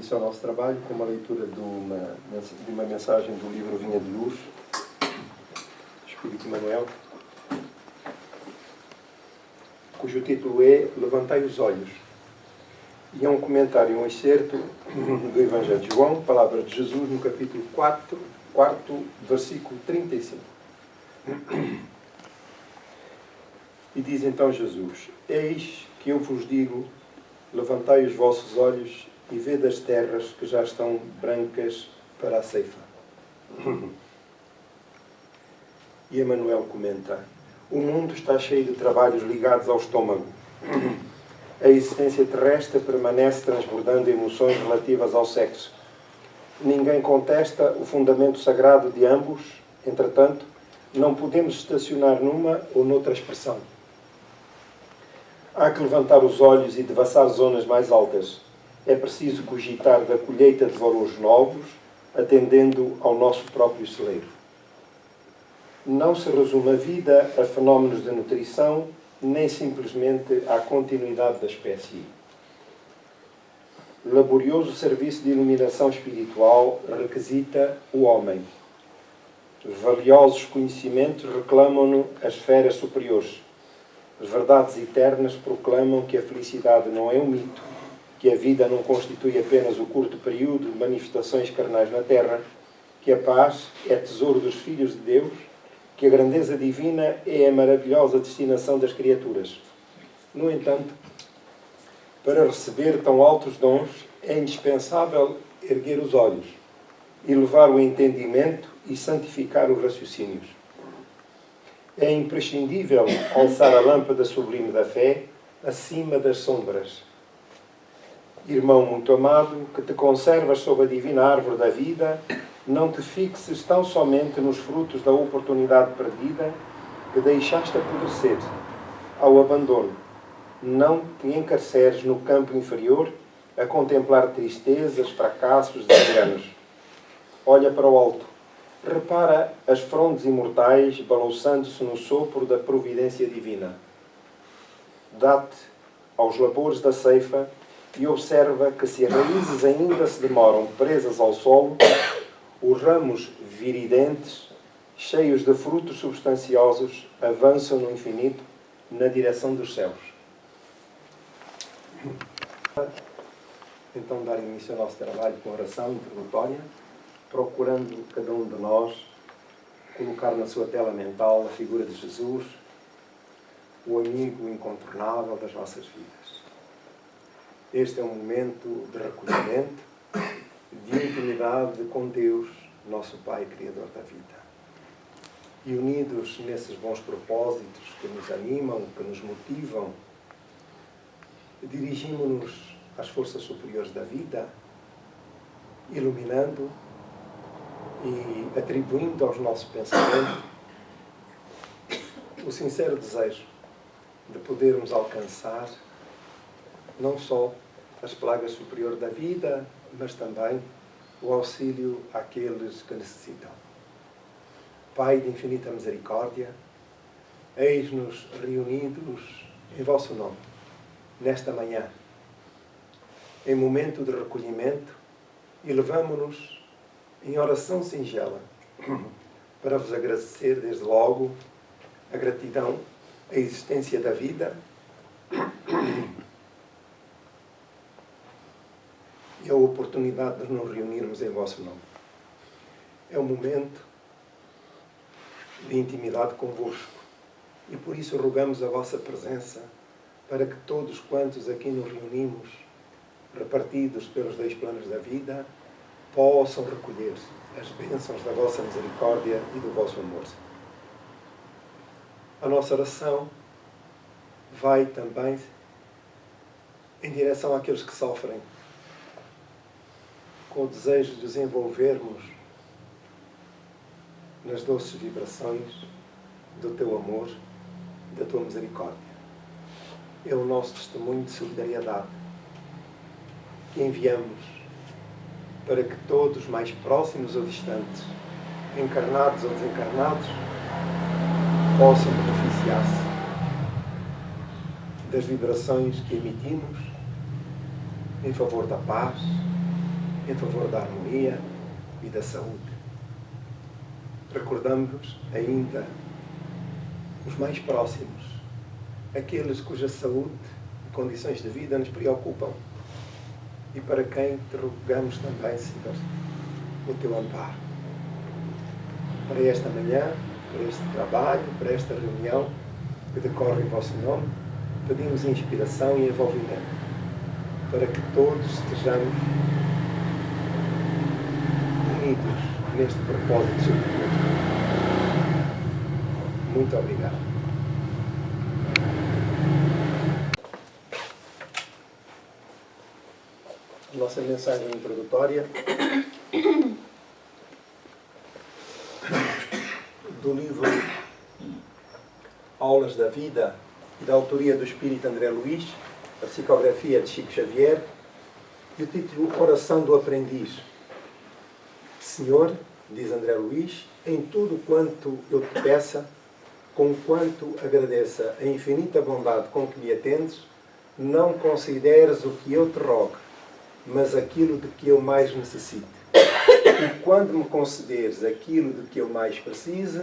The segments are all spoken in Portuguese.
início ao nosso trabalho com uma leitura de uma mensagem do livro Vinha de Luz, Espírito Emmanuel, cujo título é Levantai os Olhos. E é um comentário, um excerto do Evangelho de João, palavra de Jesus, no capítulo 4, versículo 35. E diz então Jesus: Eis que eu vos digo, levantai os vossos olhos e vede as terras que já estão brancas para a ceifa. E Emmanuel comenta: o mundo está cheio de trabalhos ligados ao estômago. A existência terrestre permanece transbordando emoções relativas ao sexo. Ninguém contesta o fundamento sagrado de ambos, entretanto, não podemos estacionar numa ou noutra expressão. Há que levantar os olhos e devassar zonas mais altas. É preciso cogitar da colheita de valores novos, atendendo ao nosso próprio celeiro. Não se resume a vida a fenómenos de nutrição, nem simplesmente à continuidade da espécie. Laborioso serviço de iluminação espiritual requisita o homem. Valiosos conhecimentos reclamam-no as esferas superiores. Verdades eternas proclamam que a felicidade não é um mito, que a vida não constitui apenas o curto período de manifestações carnais na Terra, que a paz é tesouro dos filhos de Deus, que a grandeza divina é a maravilhosa destinação das criaturas. No entanto, para receber tão altos dons, é indispensável erguer os olhos, elevar o entendimento e santificar os raciocínios. É imprescindível alçar a lâmpada sublime da fé acima das sombras. Irmão muito amado, que te conservas sob a divina árvore da vida, não te fixes tão somente nos frutos da oportunidade perdida que deixaste apodrecer ao abandono. Não te encarceres no campo inferior a contemplar tristezas, fracassos, desenganos. Olha para o alto. Repara as frondes imortais balouçando-se no sopro da providência divina. Dá-te aos labores da ceifa e observa que se as raízes ainda se demoram presas ao solo, os ramos viridentes, cheios de frutos substanciosos, avançam no infinito na direção dos céus. Então, dar início ao nosso trabalho com oração introdutória, procurando cada um de nós colocar na sua tela mental a figura de Jesus, o amigo incontornável das nossas vidas. Este é um momento de recolhimento, de intimidade com Deus, nosso Pai, Criador da vida. E unidos nesses bons propósitos que nos animam, que nos motivam, dirigimos-nos às forças superiores da vida, iluminando e atribuindo aos nossos pensamentos o sincero desejo de podermos alcançar não só as plagas superiores da vida, mas também o auxílio àqueles que necessitam. Pai de infinita misericórdia, eis-nos reunidos em vosso nome, nesta manhã, em momento de recolhimento, e levamo-nos em oração singela para vos agradecer desde logo a gratidão, a existência da vida e a oportunidade de nos reunirmos em vosso nome. É um momento de intimidade convosco e por isso rogamos a vossa presença para que todos quantos aqui nos reunimos, repartidos pelos 2 planos da vida, possam recolher as bênçãos da vossa misericórdia e do vosso amor. A nossa oração vai também em direção àqueles que sofrem, com o desejo de os envolvermos nas doces vibrações do teu amor e da tua misericórdia. É o nosso testemunho de solidariedade que enviamos para que todos, mais próximos ou distantes, encarnados ou desencarnados, possam beneficiar-se das vibrações que emitimos em favor da paz, em favor da harmonia e da saúde. Recordamos ainda os mais próximos, aqueles cuja saúde e condições de vida nos preocupam e para quem te rogamos também, Senhor, o teu amparo. Para esta manhã, para este trabalho, para esta reunião que decorre em vosso nome, pedimos inspiração e envolvimento para que todos estejamos unidos neste propósito superior. Muito obrigado. Nossa mensagem introdutória do livro Aulas da Vida, da autoria do Espírito André Luiz, a psicografia de Chico Xavier, e o título Oração do Aprendiz. Senhor, diz André Luiz, em tudo quanto eu te peça, com quanto agradeça a infinita bondade com que me atendes, não consideres o que eu te rogo, mas aquilo de que eu mais necessite. E quando me concederes aquilo de que eu mais precise,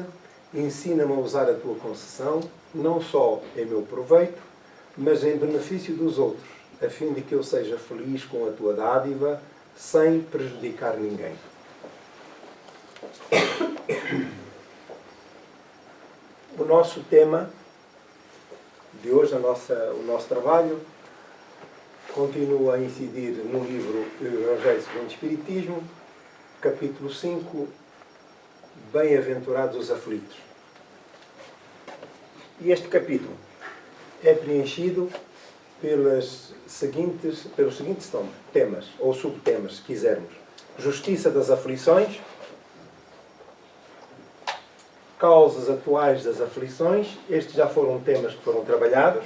ensina-me a usar a tua concessão, não só em meu proveito, mas em benefício dos outros, a fim de que eu seja feliz com a tua dádiva, sem prejudicar ninguém. O nosso tema de hoje, o nosso trabalho, continua a incidir no livro Evangelho segundo o Espiritismo, capítulo 5, Bem-aventurados os aflitos. E este capítulo é preenchido pelos seguintes temas, ou subtemas, se quisermos. Justiça das aflições, causas atuais das aflições, estes já foram temas que foram trabalhados.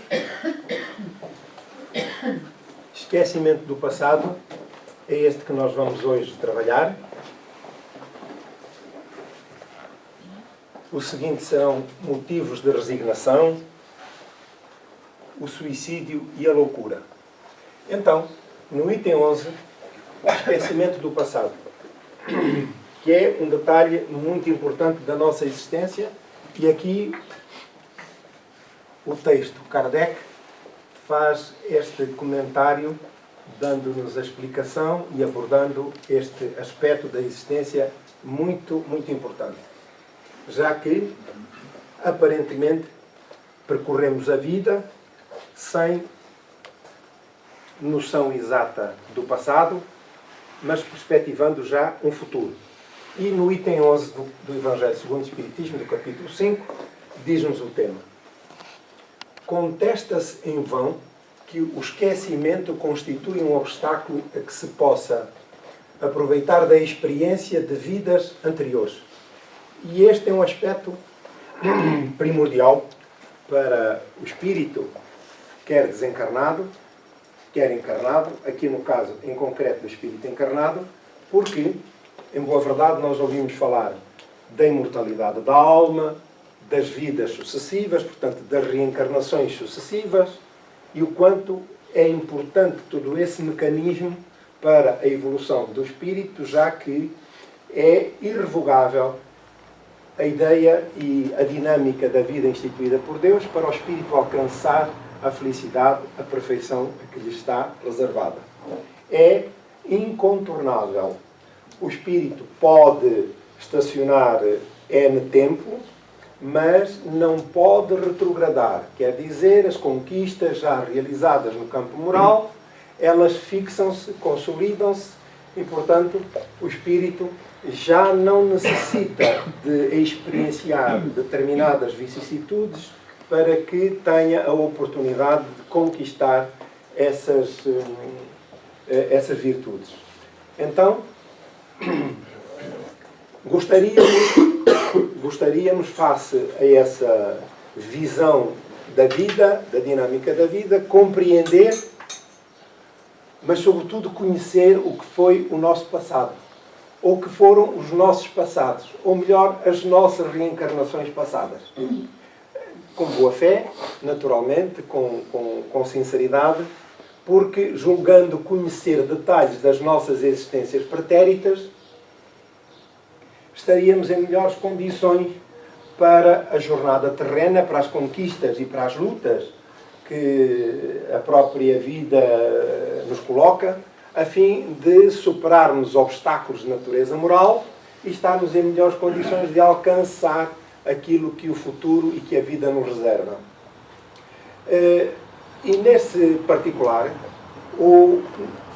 Esquecimento do passado, é este que nós vamos hoje trabalhar. O seguinte serão motivos de resignação, o suicídio e a loucura. Então, no item 11, o esquecimento do passado, que é um detalhe muito importante da nossa existência, e aqui o texto Kardec faz este comentário, dando-nos a explicação e abordando este aspecto da existência muito, muito importante. Já que, aparentemente, percorremos a vida sem noção exata do passado, mas perspectivando já um futuro. E no item 11 do Evangelho segundo o Espiritismo, do capítulo 5, diz-nos o tema. Contesta-se em vão que o esquecimento constitui um obstáculo a que se possa aproveitar da experiência de vidas anteriores. E este é um aspecto primordial para o espírito, quer desencarnado, quer encarnado, aqui no caso em concreto do espírito encarnado, porque, em boa verdade, nós ouvimos falar da imortalidade da alma, das vidas sucessivas, portanto, das reencarnações sucessivas, e o quanto é importante todo esse mecanismo para a evolução do espírito, já que é irrevogável a ideia e a dinâmica da vida instituída por Deus para o espírito alcançar a felicidade, a perfeição que lhe está reservada. É incontornável. O espírito pode estacionar N tempo, mas não pode retrogradar. Quer dizer, as conquistas já realizadas no campo moral, elas fixam-se, consolidam-se, e, portanto, o espírito já não necessita de experienciar determinadas vicissitudes para que tenha a oportunidade de conquistar essas virtudes. Então, gostaríamos, face a essa visão da vida, da dinâmica da vida, compreender, mas sobretudo conhecer o que foi o nosso passado, ou que foram os nossos passados, ou melhor, as nossas reencarnações passadas. Com boa fé, naturalmente, com sinceridade, porque, julgando conhecer detalhes das nossas existências pretéritas, estaríamos em melhores condições para a jornada terrena, para as conquistas e para as lutas que a própria vida nos coloca, a fim de superarmos obstáculos de natureza moral e estarmos em melhores condições de alcançar aquilo que o futuro e que a vida nos reserva. E nesse particular,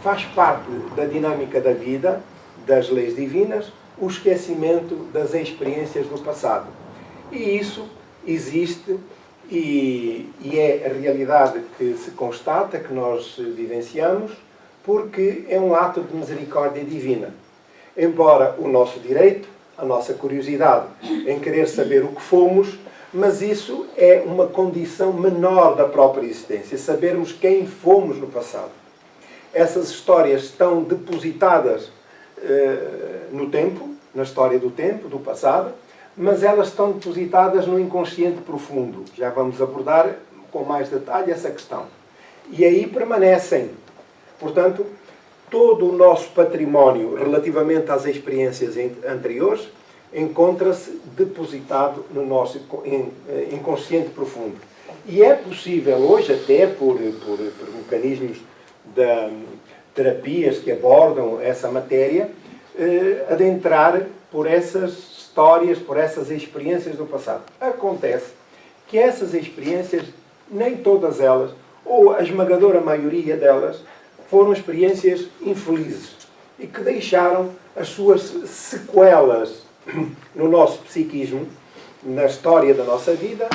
faz parte da dinâmica da vida, das leis divinas, o esquecimento das experiências do passado. E isso existe e é a realidade que se constata, que nós vivenciamos, porque é um ato de misericórdia divina. Embora o nosso direito, a nossa curiosidade em querer saber o que fomos, mas isso é uma condição menor da própria existência, sabermos quem fomos no passado. Essas histórias estão depositadas no tempo, na história do tempo, do passado, mas elas estão depositadas no inconsciente profundo. Já vamos abordar com mais detalhe essa questão. E aí permanecem. Portanto, todo o nosso património relativamente às experiências anteriores encontra-se depositado no nosso inconsciente profundo. E é possível hoje, até por mecanismos de terapias que abordam essa matéria, adentrar por essas histórias, por essas experiências do passado. Acontece que essas experiências, nem todas elas, ou a esmagadora maioria delas, foram experiências infelizes e que deixaram as suas sequelas no nosso psiquismo, na história da nossa vida,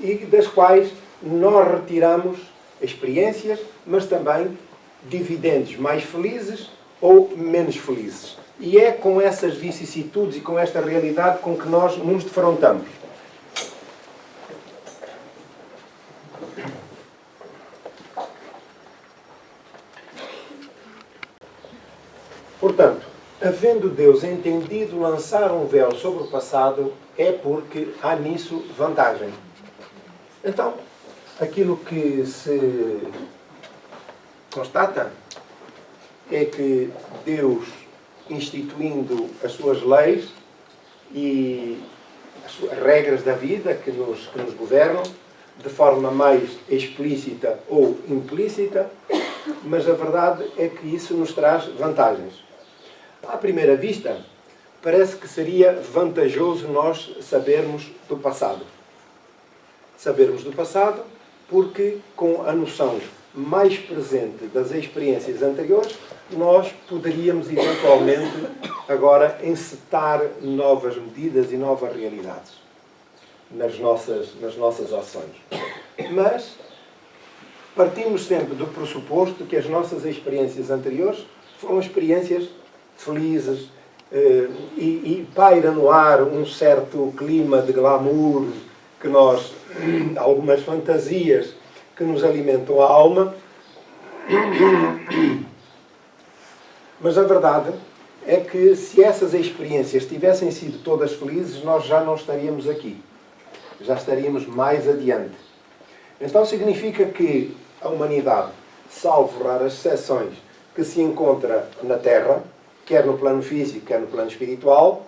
e das quais nós retiramos experiências, mas também dividendos mais felizes ou menos felizes. E é com essas vicissitudes e com esta realidade com que nós nos defrontamos. Portanto, havendo Deus entendido lançar um véu sobre o passado, é porque há nisso vantagem. Então, aquilo que se constata é que Deus, instituindo as suas leis e as regras da vida que nos governam, de forma mais explícita ou implícita, mas a verdade é que isso nos traz vantagens. À primeira vista, parece que seria vantajoso nós sabermos do passado. Sabermos do passado porque, com a noção mais presente das experiências anteriores, nós poderíamos eventualmente agora encetar novas medidas e novas realidades nas nossas ações. Mas partimos sempre do pressuposto que as nossas experiências anteriores foram experiências felizes e paira no ar um certo clima de glamour, que nós, algumas fantasias que nos alimentam a alma. Mas a verdade é que se essas experiências tivessem sido todas felizes, nós já não estaríamos aqui. Já estaríamos mais adiante. Então significa que a humanidade, salvo raras exceções, que se encontra na Terra, quer no plano físico, quer no plano espiritual,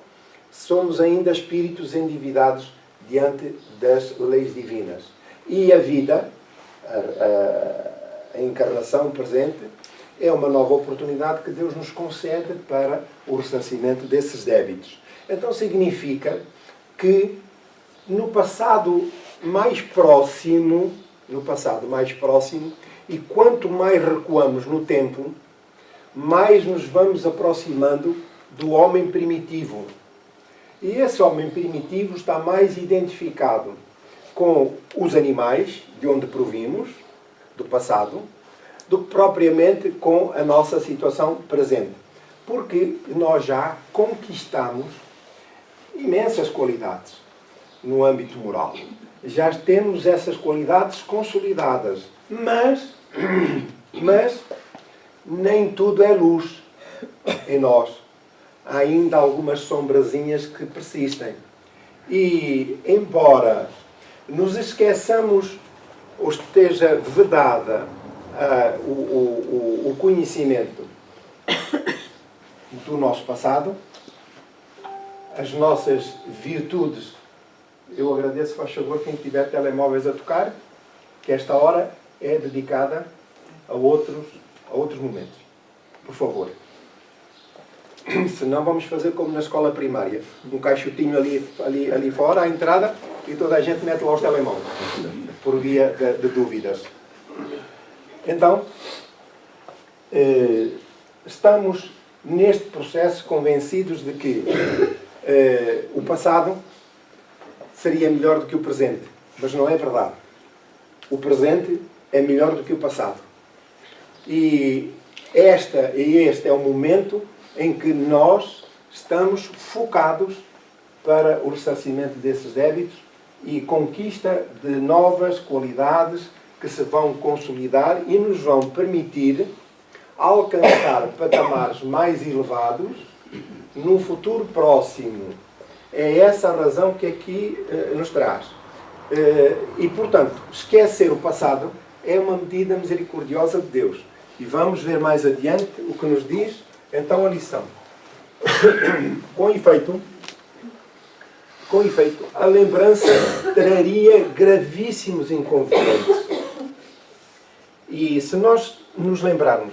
somos ainda espíritos endividados diante das leis divinas. E a vida, a encarnação presente, é uma nova oportunidade que Deus nos concede para o ressarcimento desses débitos. Então significa que no passado mais próximo, e quanto mais recuamos no tempo, mais nos vamos aproximando do homem primitivo. E esse homem primitivo está mais identificado com os animais, de onde provimos, do passado, do que propriamente com a nossa situação presente. Porque nós já conquistamos imensas qualidades no âmbito moral. Já temos essas qualidades consolidadas. Mas nem tudo é luz em nós. Há ainda algumas sombrazinhas que persistem. E, embora nos esqueçamos ou esteja vedada o conhecimento do nosso passado, as nossas virtudes. Eu agradeço, faz favor, quem tiver telemóveis a tocar, que esta hora é dedicada a outros momentos. Por favor. Senão vamos fazer como na escola primária. Um caixotinho ali fora, à entrada, e toda a gente mete lá os telemóveis. Por via de dúvidas. Então, estamos neste processo convencidos de que o passado seria melhor do que o presente. Mas não é verdade. O presente é melhor do que o passado. E este é o momento em que nós estamos focados para o ressarcimento desses débitos e conquista de novas qualidades que se vão consolidar e nos vão permitir alcançar patamares mais elevados no futuro próximo. É essa a razão que aqui nos traz. E, portanto, esquecer o passado é uma medida misericordiosa de Deus. E vamos ver mais adiante o que nos diz, então, a lição. Com efeito, a lembrança traria gravíssimos inconvenientes. E se nós nos lembrarmos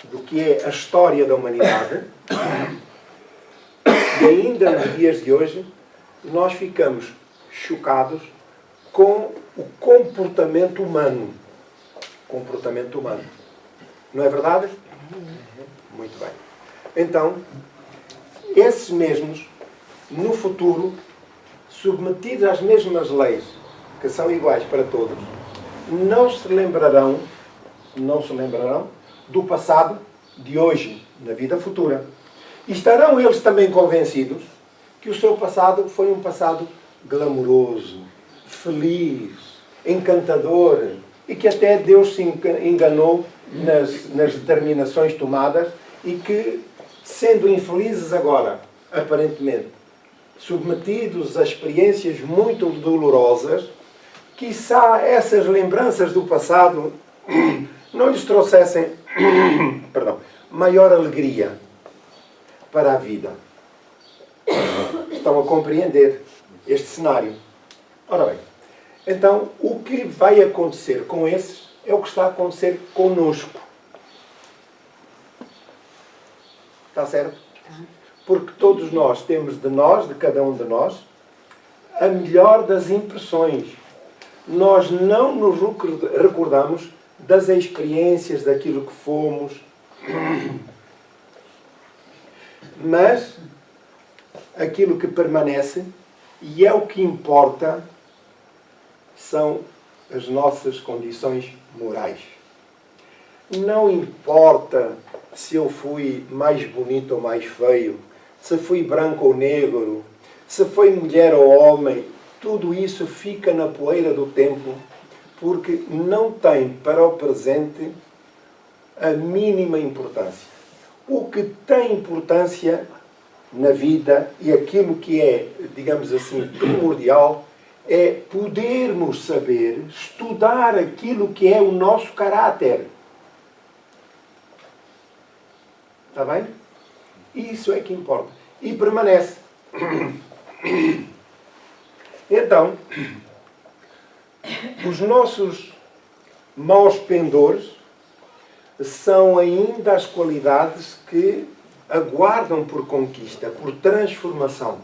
do que é a história da humanidade, e ainda nos dias de hoje, nós ficamos chocados com o comportamento humano. Comportamento humano. Não é verdade? Muito bem. Então, esses mesmos, no futuro, submetidos às mesmas leis, que são iguais para todos, não se lembrarão do passado de hoje, na vida futura. E estarão eles também convencidos que o seu passado foi um passado glamouroso, feliz, encantador, e que até Deus se enganou nas determinações tomadas e que, sendo infelizes agora, aparentemente, submetidos a experiências muito dolorosas, quiçá essas lembranças do passado não lhes trouxessem maior alegria para a vida. Estão a compreender este cenário? Ora bem, então o que vai acontecer com esses é o que está a acontecer connosco. Está certo? Porque todos nós temos de cada um de nós, a melhor das impressões. Nós não nos recordamos das experiências, daquilo que fomos, mas aquilo que permanece, e é o que importa, são as nossas condições morais. Não importa se eu fui mais bonito ou mais feio, se fui branco ou negro, se foi mulher ou homem, tudo isso fica na poeira do tempo, porque não tem para o presente a mínima importância. O que tem importância na vida e aquilo que é, digamos assim, primordial, é podermos saber, estudar aquilo que é o nosso caráter. Está bem? Isso é que importa. E permanece. Então, os nossos maus pendores são ainda as qualidades que aguardam por conquista, por transformação.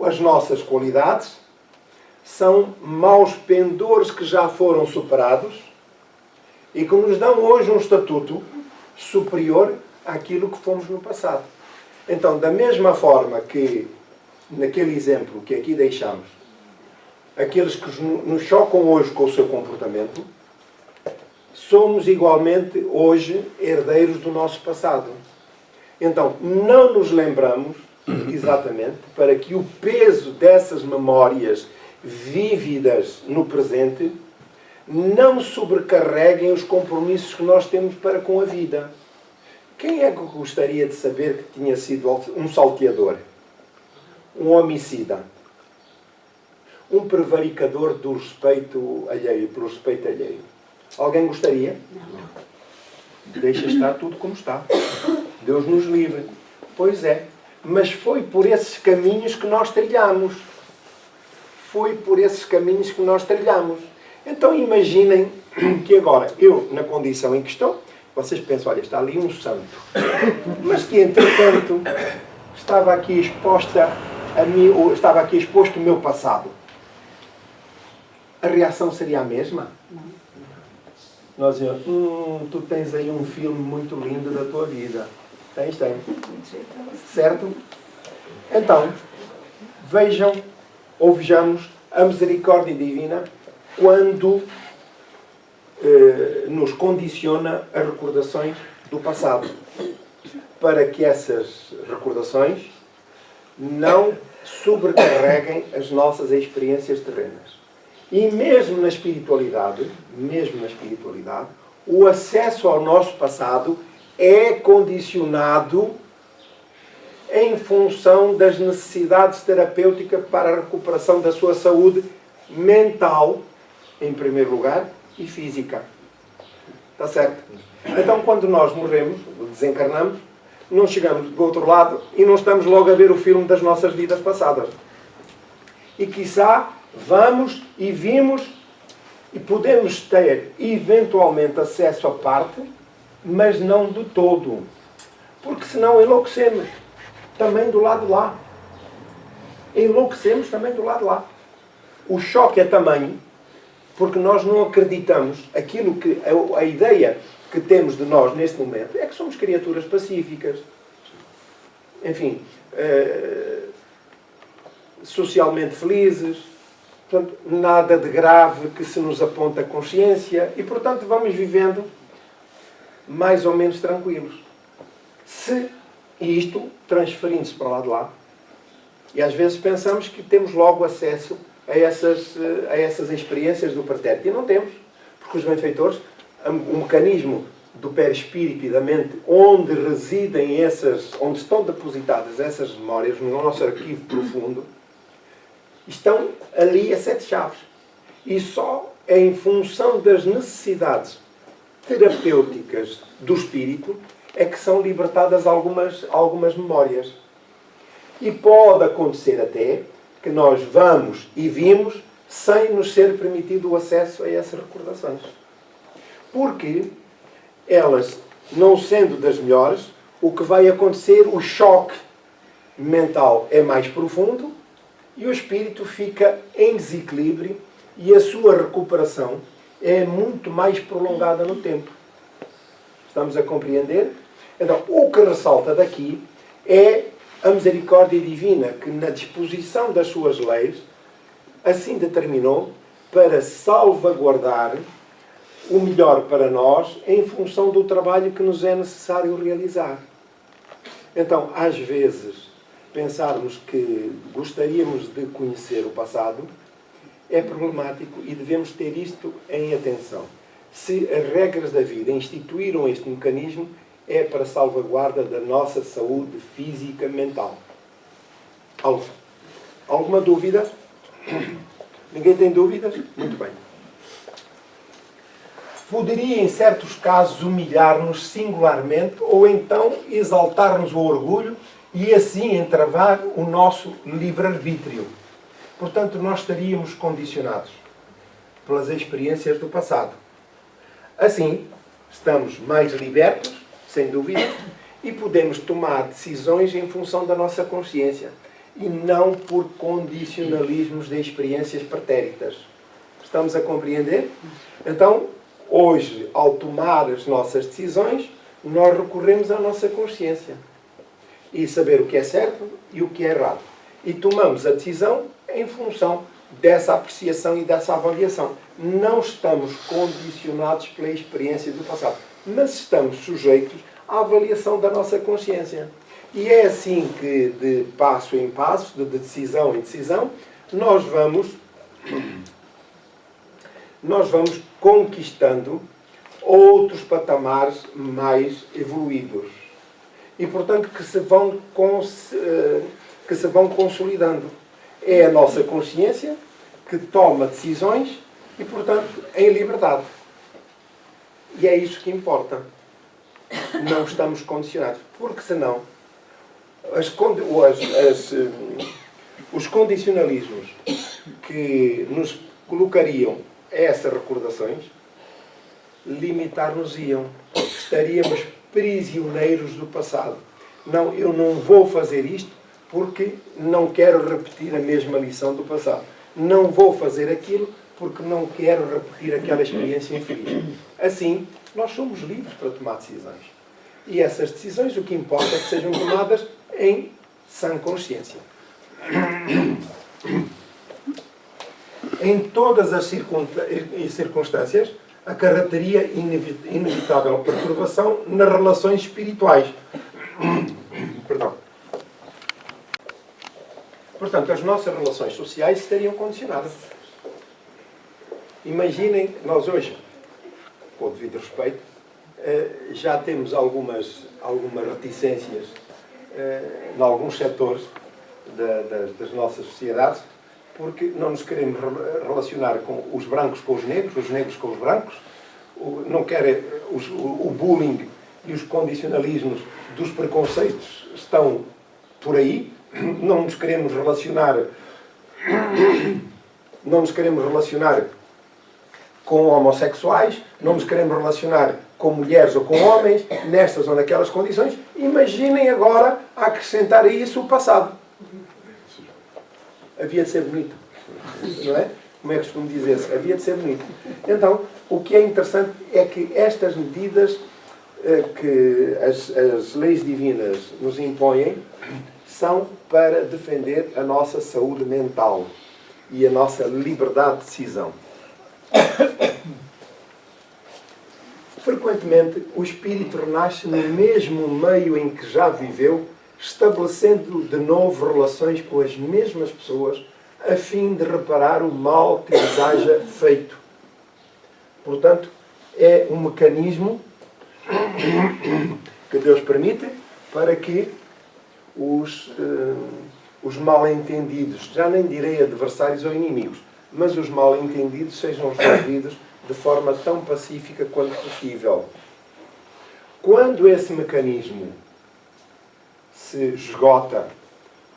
As nossas qualidades são maus pendores que já foram superados e que nos dão hoje um estatuto superior àquilo que fomos no passado. Então, da mesma forma que, naquele exemplo que aqui deixamos, aqueles que nos chocam hoje com o seu comportamento, somos igualmente hoje herdeiros do nosso passado. Então, não nos lembramos exatamente para que o peso dessas memórias vívidas no presente não sobrecarreguem os compromissos que nós temos para com a vida. Quem é que gostaria de saber que tinha sido um salteador, um homicida, um prevaricador do respeito alheio, pelo respeito alheio? Alguém gostaria? Não. Deixa estar tudo como está. Deus nos livre. Pois é. Mas foi por esses caminhos que nós trilhamos. Foi por esses caminhos que nós trilhamos. Então imaginem que agora, eu, na condição em que estou, vocês pensam, olha, está ali um santo. Mas que, entretanto, estava aqui exposto o meu passado. A reação seria a mesma? Não. Nós dizemos, tu tens aí um filme muito lindo da tua vida. Tens. Certo? Então, vejam, ou vejamos a misericórdia divina quando nos condiciona as recordações do passado. Para que essas recordações não sobrecarreguem as nossas experiências terrenas. E mesmo na espiritualidade, o acesso ao nosso passado é condicionado em função das necessidades terapêuticas para a recuperação da sua saúde mental, em primeiro lugar, e física. Está certo? Então, quando nós morremos, desencarnamos, não chegamos do outro lado e não estamos logo a ver o filme das nossas vidas passadas. E, quiçá, vamos e vimos e podemos ter, eventualmente, acesso à parte, mas não do todo. Porque senão enlouquecemos também do lado de lá. Enlouquecemos também do lado de lá. O choque é tamanho porque nós não acreditamos aquilo que a ideia que temos de nós neste momento é que somos criaturas pacíficas. Enfim, socialmente felizes, portanto, nada de grave que se nos aponta a consciência e, portanto, vamos vivendo mais ou menos tranquilos. E isto transferindo-se para lá de lá, e às vezes pensamos que temos logo acesso a essas experiências do pretérito. E não temos, porque os benfeitores, o mecanismo do perispírito e da mente, onde residem onde estão depositadas essas memórias, no nosso arquivo profundo, estão ali a 7 chaves. E só em função das necessidades terapêuticas do espírito é que são libertadas algumas memórias. E pode acontecer até que nós vamos e vimos sem nos ser permitido o acesso a essas recordações. Porque elas, não sendo das melhores, o que vai acontecer, o choque mental é mais profundo e o espírito fica em desequilíbrio e a sua recuperação é muito mais prolongada no tempo. Estamos a compreender? Então, o que ressalta daqui é a misericórdia divina, que na disposição das suas leis, assim determinou para salvaguardar o melhor para nós em função do trabalho que nos é necessário realizar. Então, às vezes, pensarmos que gostaríamos de conhecer o passado é problemático e devemos ter isto em atenção. Se as regras da vida instituíram este mecanismo, é para salvaguarda da nossa saúde física e mental. Alguma dúvida? Ninguém tem dúvidas? Muito bem. Poderia, em certos casos, humilhar-nos singularmente ou então exaltar-nos o orgulho e assim entravar o nosso livre-arbítrio. Portanto, nós estaríamos condicionados pelas experiências do passado. Assim, estamos mais libertos, sem dúvida, e podemos tomar decisões em função da nossa consciência e não por condicionalismos de experiências pretéritas. Estamos a compreender? Então, hoje, ao tomar as nossas decisões, nós recorremos à nossa consciência e saber o que é certo e o que é errado. E tomamos a decisão em função dessa apreciação e dessa avaliação. Não estamos condicionados pela experiência do passado, mas estamos sujeitos à avaliação da nossa consciência. E é assim que, de passo em passo, de decisão em decisão, nós vamos conquistando outros patamares mais evoluídos. E, portanto, que se vão consolidando. É a nossa consciência que toma decisões e, portanto, em liberdade. E é isso que importa. Não estamos condicionados. Porque senão, os condicionalismos que nos colocariam a essas recordações limitar-nos-iam. Estaríamos prisioneiros do passado. Não, eu não vou fazer isto porque não quero repetir a mesma lição do passado. Não vou fazer aquilo porque não quero repetir aquela experiência infeliz. Assim, nós somos livres para tomar decisões. E essas decisões, o que importa é que sejam tomadas em sã consciência. Em todas as circunstâncias, acarretaria inevitável perturbação nas relações espirituais. Perdão. Portanto, as nossas relações sociais estariam condicionadas. Imaginem, nós hoje, com o devido respeito, já temos algumas reticências em alguns setores das nossas sociedades, porque não nos queremos relacionar com os brancos com os negros com os brancos, não querem o bullying e os condicionalismos dos preconceitos estão por aí, não nos queremos relacionar com homossexuais, não nos queremos relacionar com mulheres ou com homens, nestas ou naquelas condições. Imaginem agora a acrescentar a isso o passado. Havia de ser bonito, não é? Como é que costumo dizer-se? Havia de ser bonito. Então, o que é interessante é que estas medidas que as leis divinas nos impõem são para defender a nossa saúde mental e a nossa liberdade de decisão. Frequentemente, o espírito renasce no mesmo meio em que já viveu, estabelecendo de novo relações com as mesmas pessoas, a fim de reparar o mal que lhes haja feito. Portanto, é um mecanismo que Deus permite para que os mal-entendidos, já nem direi adversários ou inimigos, mas os mal-entendidos sejam resolvidos de forma tão pacífica quanto possível. Quando esse mecanismo se esgota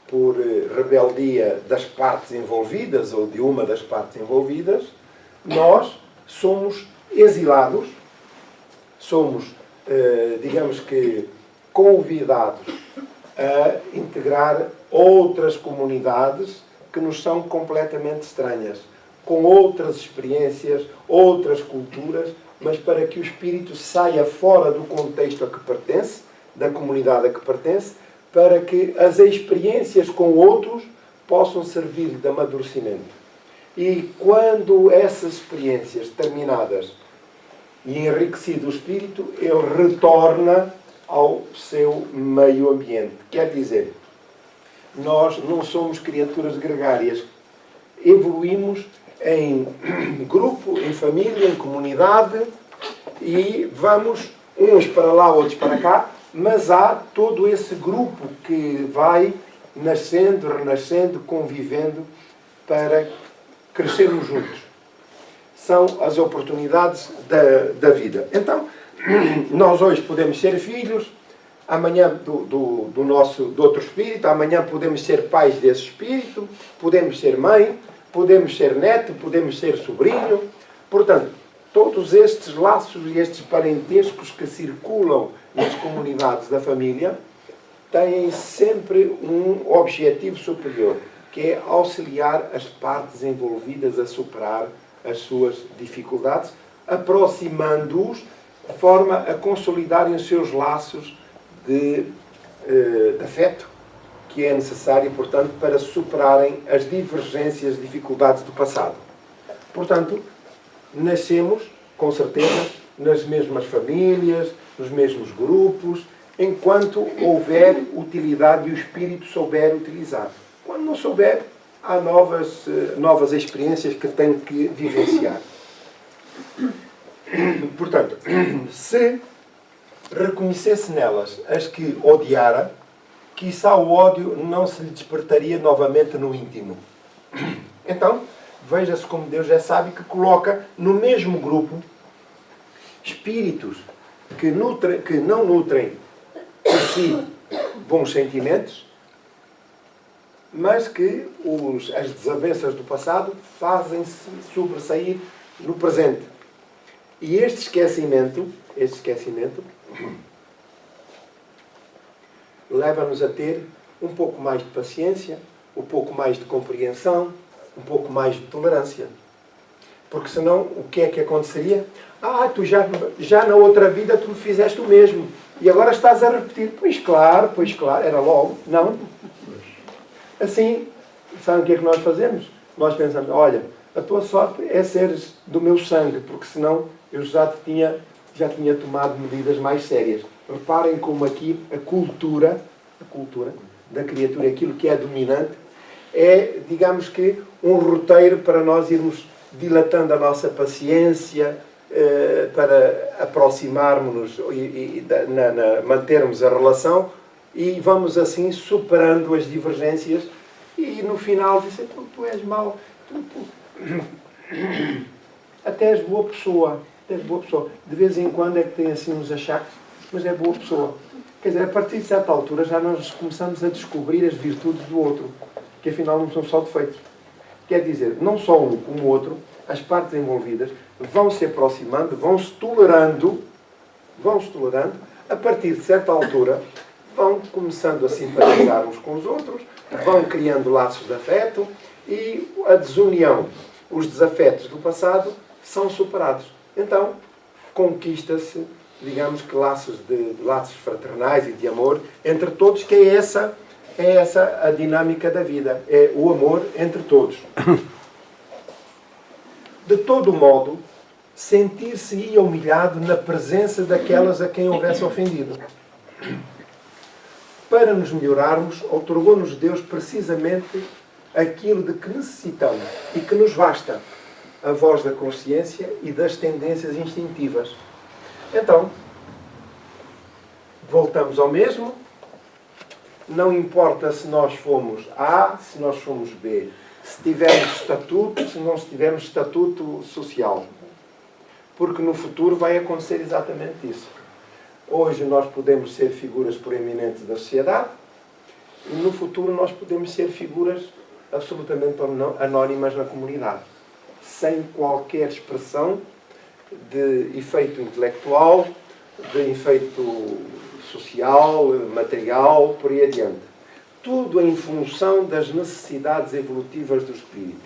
por rebeldia das partes envolvidas ou de uma das partes envolvidas, nós somos exilados, somos, digamos que, convidados a integrar outras comunidades que nos são completamente estranhas, com outras experiências, outras culturas, mas para que o espírito saia fora do contexto a que pertence, da comunidade a que pertence, para que as experiências com outros possam servir de amadurecimento. E quando essas experiências terminadas e enriquecido o espírito, ele retorna ao seu meio ambiente. Quer dizer, nós não somos criaturas gregárias. Evoluímos em grupo, em família, em comunidade e vamos uns para lá, outros para cá, mas há todo esse grupo que vai nascendo, renascendo, convivendo para crescermos juntos. São as oportunidades da vida. Então, nós hoje podemos ser filhos, amanhã do outro espírito, amanhã podemos ser pais desse espírito, podemos ser mãe, podemos ser neto, podemos ser sobrinho. Portanto, todos estes laços e estes parentescos que circulam nas comunidades da família têm sempre um objetivo superior, que é auxiliar as partes envolvidas a superar as suas dificuldades, aproximando-os de forma a consolidarem os seus laços de afeto, que é necessário, portanto, para superarem as divergências, dificuldades do passado. Portanto, nascemos, com certeza, nas mesmas famílias, nos mesmos grupos, enquanto houver utilidade e o espírito souber utilizar. Quando não souber, há novas experiências que tem que vivenciar. Portanto, se reconhecesse nelas as que odiara, quiçá o ódio não se lhe despertaria novamente no íntimo. Então, veja-se como Deus é sábio que coloca no mesmo grupo espíritos que não nutrem por si bons sentimentos, mas que as desavenças do passado fazem-se sobressair no presente. E este esquecimento leva-nos a ter um pouco mais de paciência, um pouco mais de compreensão, um pouco mais de tolerância. Porque senão, o que é que aconteceria? Tu já na outra vida tu fizeste o mesmo. E agora estás a repetir. Pois claro, era logo. Não. Assim, sabem o que é que nós fazemos? Nós pensamos, olha, a tua sorte é seres do meu sangue, porque senão eu já tinha tomado medidas mais sérias. Reparem como aqui a cultura da criatura, aquilo que é dominante, é, digamos que, um roteiro para nós irmos dilatando a nossa paciência, para aproximarmos-nos e mantermos a relação, e vamos assim superando as divergências e no final dizem, tu és mau, até és boa pessoa. De vez em quando é que tem assim uns achaques, mas é boa pessoa. Quer dizer, a partir de certa altura já nós começamos a descobrir as virtudes do outro, que afinal não são só defeitos. Quer dizer, não só um como o outro, as partes envolvidas vão se aproximando, vão se tolerando, a partir de certa altura vão começando a simpatizar uns com os outros, vão criando laços de afeto e a desunião, os desafetos do passado são superados. Então, conquista-se, digamos que laços fraternais e de amor entre todos, que é essa a dinâmica da vida, é o amor entre todos. De todo modo, sentir-se-ia humilhado na presença daquelas a quem houvesse ofendido. Para nos melhorarmos, outorgou-nos Deus precisamente aquilo de que necessitamos e que nos basta, a voz da consciência e das tendências instintivas. Então, voltamos ao mesmo. Não importa se nós fomos A, se nós fomos B, se tivermos estatuto, se não tivermos estatuto social. Porque no futuro vai acontecer exatamente isso. Hoje nós podemos ser figuras proeminentes da sociedade e no futuro nós podemos ser figuras absolutamente anónimas na comunidade, sem qualquer expressão de efeito intelectual, de efeito social, material, por aí adiante. Tudo em função das necessidades evolutivas do espírito.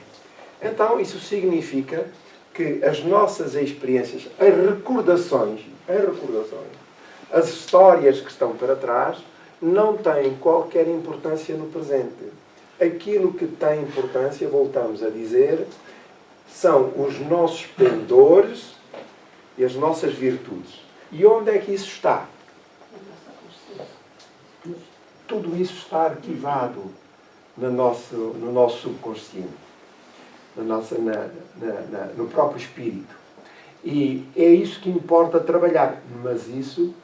Então, isso significa que as nossas experiências, as recordações, as histórias que estão para trás, não têm qualquer importância no presente. Aquilo que tem importância, voltamos a dizer, são os nossos pendores e as nossas virtudes. E onde é que isso está? Tudo isso está arquivado no nosso subconsciente, no próprio espírito. E é isso que importa trabalhar. Mas disso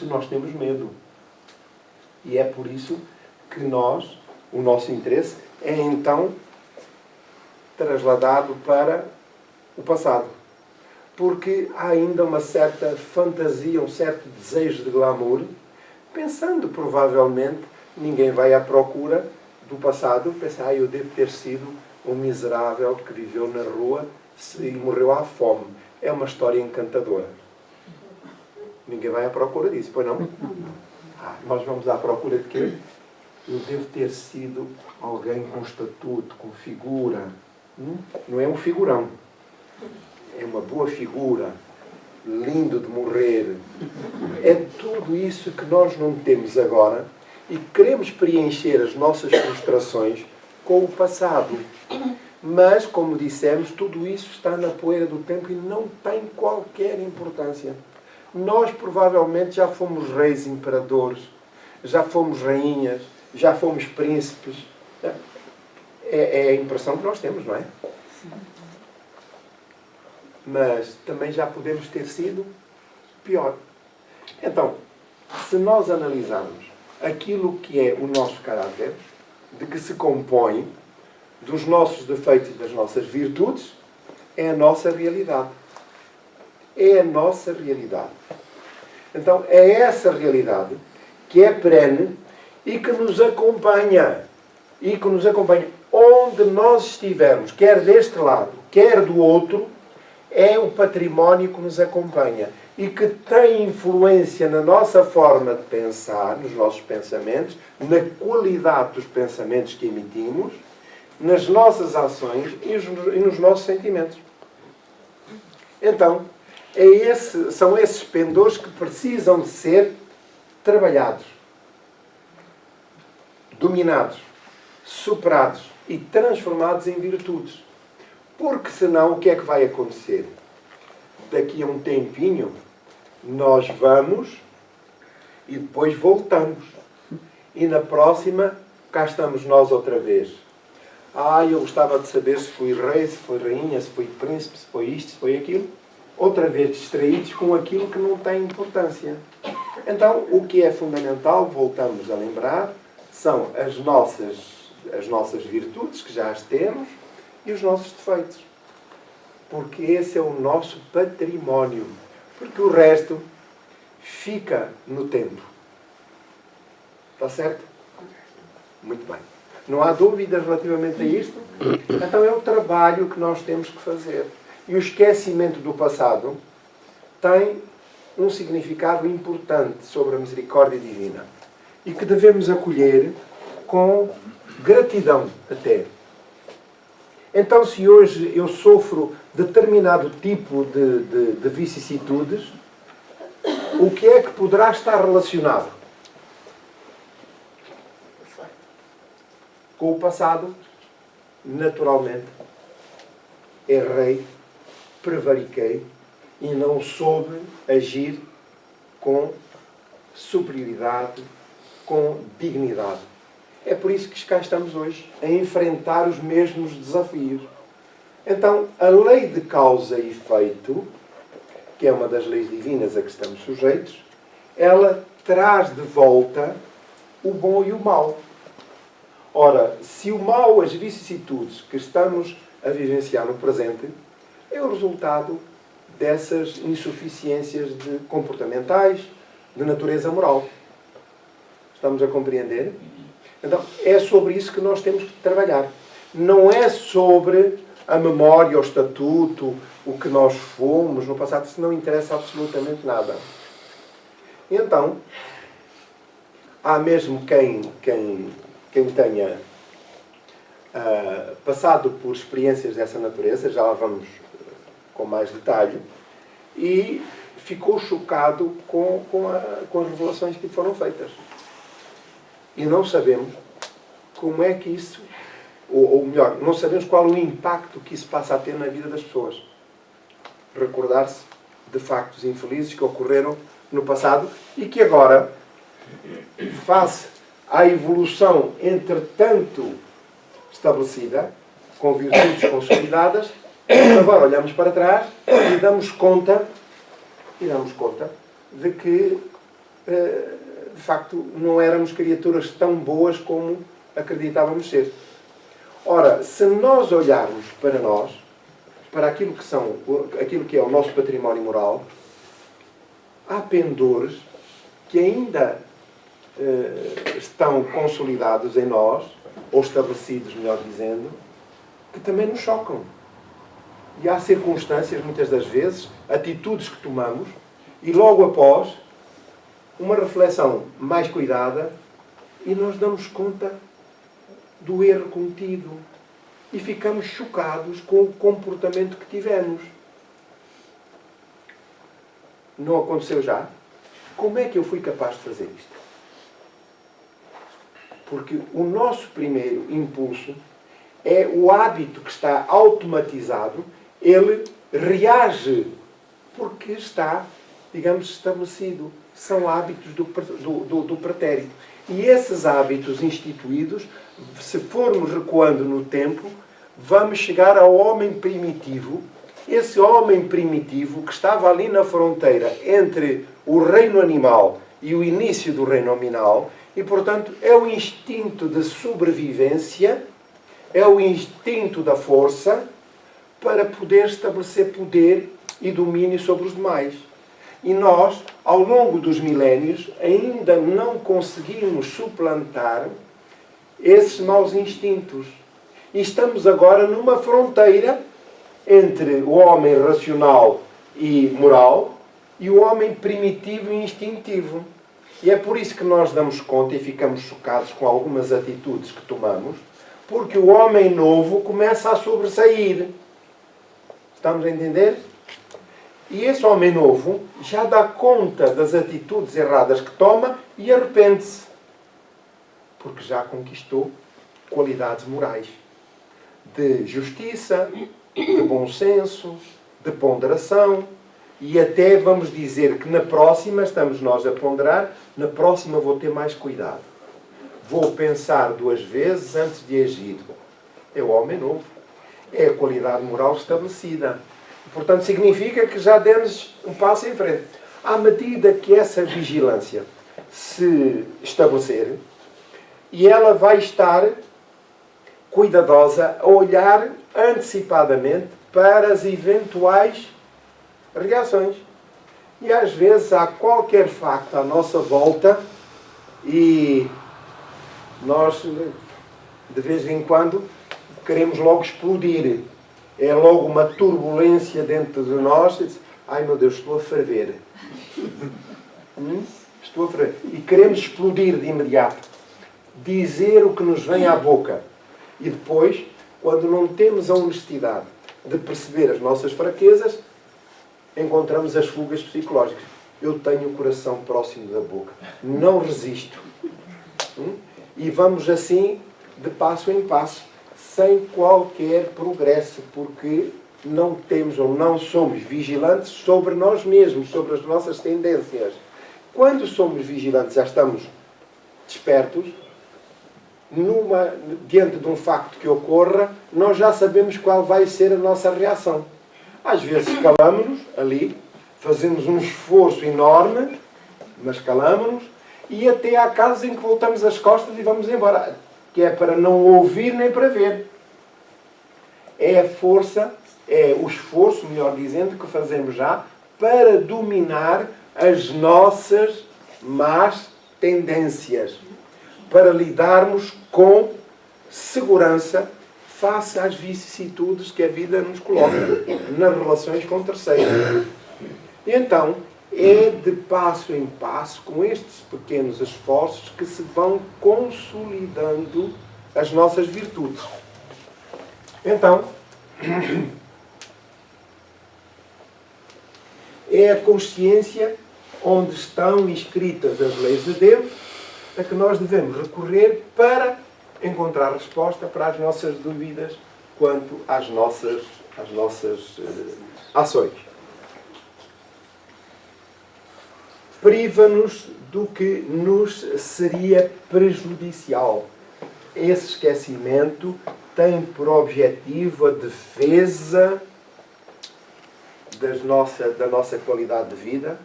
nós temos medo. E é por isso que o nosso interesse é então trasladado para o passado. Porque há ainda uma certa fantasia, um certo desejo de glamour, pensando provavelmente, ninguém vai à procura do passado, pensa, eu devo ter sido um miserável que viveu na rua e morreu à fome. É uma história encantadora. Ninguém vai à procura disso, pois não? Nós vamos à procura de quê? Eu devo ter sido alguém com estatuto, com figura. Não é um figurão. É uma boa figura. Lindo de morrer. É tudo isso que nós não temos agora e queremos preencher as nossas frustrações com o passado. Mas, como dissemos, tudo isso está na poeira do tempo e não tem qualquer importância. Nós provavelmente já fomos reis imperadores, já fomos rainhas, já fomos príncipes. É a impressão que nós temos, não é? Sim. Mas também já podemos ter sido pior. Então, se nós analisarmos aquilo que é o nosso caráter, de que se compõe dos nossos defeitos e das nossas virtudes, é a nossa realidade. é a nossa realidade. Então, é essa realidade que é perene e que nos acompanha. E que nos acompanha onde nós estivermos, quer deste lado, quer do outro, é o património que nos acompanha e que tem influência na nossa forma de pensar, nos nossos pensamentos, na qualidade dos pensamentos que emitimos, nas nossas ações e nos nossos sentimentos. Então, são esses pendores que precisam de ser trabalhados, dominados, superados e transformados em virtudes. Porque senão o que é que vai acontecer? Daqui a um tempinho nós vamos e depois voltamos. E na próxima cá estamos nós outra vez. Eu gostava de saber se fui rei, se fui rainha, se fui príncipe, se foi isto, se foi aquilo. Outra vez distraídos com aquilo que não tem importância. Então, o que é fundamental, voltamos a lembrar, são as nossas virtudes, que já as temos, e os nossos defeitos. Porque esse é o nosso património. Porque o resto fica no tempo. Está certo? Muito bem. Não há dúvidas relativamente a isto? Então é o trabalho que nós temos que fazer. E o esquecimento do passado tem um significado importante sobre a misericórdia divina. E que devemos acolher com gratidão até. Então, se hoje eu sofro determinado tipo de vicissitudes, o que é que poderá estar relacionado? Com o passado, naturalmente, errei, prevariquei e não soube agir com superioridade, com dignidade. É por isso que cá estamos hoje, a enfrentar os mesmos desafios. Então, a lei de causa e efeito, que é uma das leis divinas a que estamos sujeitos, ela traz de volta o bom e o mau. Ora, se o mal, as vicissitudes que estamos a vivenciar no presente, é o resultado dessas insuficiências comportamentais, de natureza moral. Estamos a compreender? Então, é sobre isso que nós temos que trabalhar. Não é sobre a memória, o estatuto, o que nós fomos no passado. Isso não interessa absolutamente nada. Então, há mesmo quem tenha passado por experiências dessa natureza, já lá vamos com mais detalhe, e ficou chocado com as revelações que foram feitas. E não sabemos como é que isso, ou melhor, não sabemos qual o impacto que isso passa a ter na vida das pessoas. Recordar-se de factos infelizes que ocorreram no passado e que agora, face à evolução entretanto estabelecida, com virtudes consolidadas, agora olhamos para trás e damos conta de que de facto não éramos criaturas tão boas como acreditávamos ser. Ora, se nós olharmos para nós, para aquilo que é o nosso património moral, há pendores que ainda estão consolidados em nós, ou estabelecidos, melhor dizendo, que também nos chocam. E há circunstâncias, muitas das vezes, atitudes que tomamos, e logo após, uma reflexão mais cuidada, e nós damos conta do erro cometido. E ficamos chocados com o comportamento que tivemos. Não aconteceu já? Como é que eu fui capaz de fazer isto? Porque o nosso primeiro impulso é o hábito que está automatizado, ele reage porque está, digamos, estabelecido. São hábitos do pretérito. E esses hábitos instituídos, se formos recuando no tempo, vamos chegar ao homem primitivo. Esse homem primitivo que estava ali na fronteira entre o reino animal e o início do reino nominal, e, portanto, é o instinto de sobrevivência, é o instinto da força para poder estabelecer poder e domínio sobre os demais. E nós, ao longo dos milénios, ainda não conseguimos suplantar esses maus instintos. E estamos agora numa fronteira entre o homem racional e moral e o homem primitivo e instintivo. E é por isso que nós damos conta e ficamos chocados com algumas atitudes que tomamos, porque o homem novo começa a sobressair. Estamos a entender? E esse homem novo já dá conta das atitudes erradas que toma e arrepende-se. Porque já conquistou qualidades morais. De justiça, de bom senso, de ponderação. E até vamos dizer que na próxima, estamos nós a ponderar, na próxima vou ter mais cuidado. Vou pensar 2 vezes antes de agir. É o homem novo. É a qualidade moral estabelecida. Portanto, significa que já demos um passo em frente. À medida que essa vigilância se estabelecer, e ela vai estar cuidadosa a olhar antecipadamente para as eventuais reações. E às vezes há qualquer facto à nossa volta e nós, de vez em quando, queremos logo explodir. É logo uma turbulência dentro de nós. Ai meu Deus, estou a ferver. Estou a ferver. E queremos explodir de imediato. Dizer o que nos vem à boca. E depois, quando não temos a honestidade de perceber as nossas fraquezas, encontramos as fugas psicológicas. Eu tenho o coração próximo da boca. Não resisto. E vamos assim, de passo em passo, sem qualquer progresso, porque não temos ou não somos vigilantes sobre nós mesmos, sobre as nossas tendências. Quando somos vigilantes, já estamos despertos, diante de um facto que ocorra, nós já sabemos qual vai ser a nossa reação. Às vezes calamos-nos ali, fazemos um esforço enorme, mas calamos-nos, e até há casos em que voltamos as costas e vamos embora, que é para não ouvir nem para ver. É a força, é o esforço, melhor dizendo, que fazemos já para dominar as nossas más tendências, para lidarmos com segurança face às vicissitudes que a vida nos coloca nas relações com terceiros. E então, é de passo em passo, com estes pequenos esforços, que se vão consolidando as nossas virtudes. Então, é a consciência onde estão inscritas as leis de Deus a que nós devemos recorrer para encontrar resposta para as nossas dúvidas quanto às nossas ações. Priva-nos do que nos seria prejudicial. Esse esquecimento tem por objetivo a defesa da nossa qualidade de vida,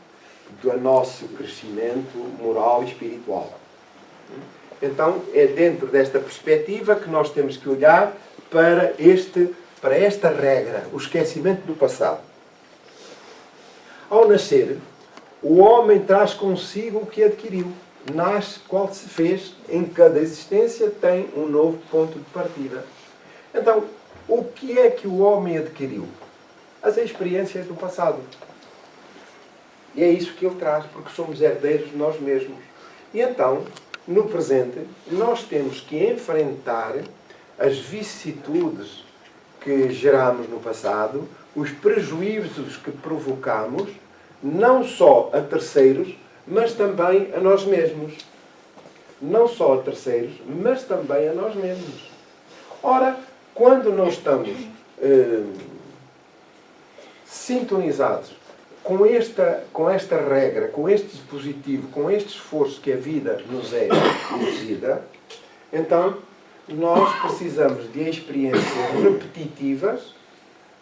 do nosso crescimento moral e espiritual. Então, é dentro desta perspectiva que nós temos que olhar para esta regra, o esquecimento do passado. Ao nascer, o homem traz consigo o que adquiriu. Nasce qual se fez, em cada existência tem um novo ponto de partida. Então, o que é que o homem adquiriu? As experiências do passado. E é isso que ele traz, porque somos herdeiros de nós mesmos. E então, no presente, nós temos que enfrentar as vicissitudes que geramos no passado, os prejuízos que provocamos, não só a terceiros, mas também a nós mesmos. Não só a terceiros, mas também a nós mesmos. Ora, quando nós estamos sintonizados com esta regra, com este dispositivo, com este esforço que a vida nos é exigida, então nós precisamos de experiências repetitivas